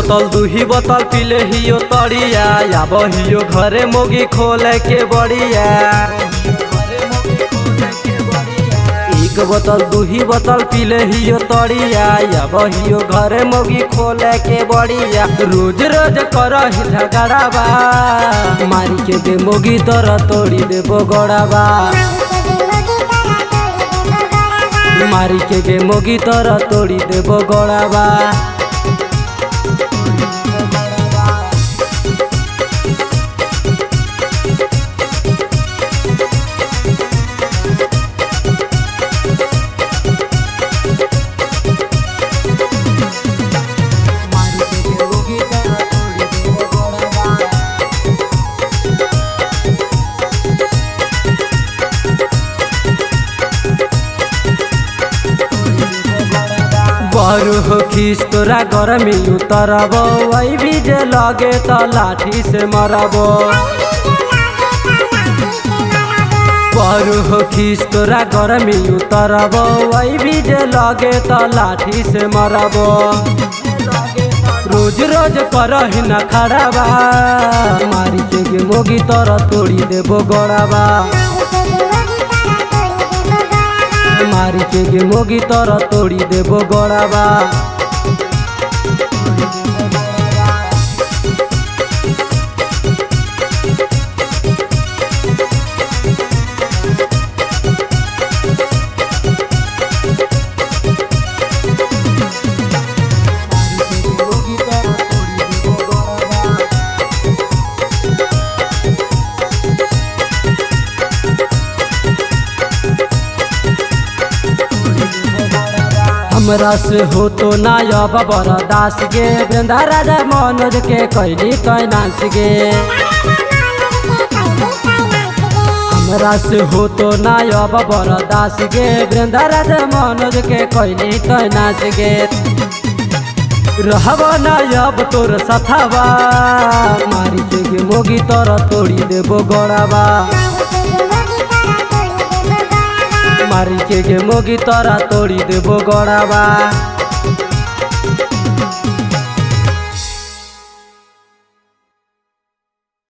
बोतल दुही बोतल पीले हियो तड़िया आब हियो घरे मोगी खोले के बढ़िया। एक बोतल दुही बोतल पीले हियो तड़िया आब हियो घरे मोगी खोले के बढ़िया। रोज रोज करही झगड़ाबा मारी के दे मोगी तोरा तोड़ी देबो गड़ाबा। मारी के गे मोगी तोरा तोड़ी देबो गड़ाबा। बरु हो खीस तोरा गरमी उतरबो वही भी जे लगे तो लाठी से मरबो। बरु हो खीस तोरा गरमी उतरबो वही भी जे लगे तो लाठी से मरबो। रोज रोज करही न खड़ाबा मारी के गे मोगी तोरा तोड़ी देबो गड़ाबा। मारी के गे मोगी तोरा तोड़ी देबो गड़ाबा। हमरा से हो तो ना अब बरदास गे वृंदा राजा मनोज के कैली कैनाश गे। हमरा से हो तो ना अब बरदास गे वृंदा राजा मनोज के कैली कैनाश गे। रहब ना अब तोर सथावा मारी के गे मोगी तोरा तोड़ी देबो गड़ाबा। मारी के गे मोगी तोरा तोड़ी देबो गड़ाबा।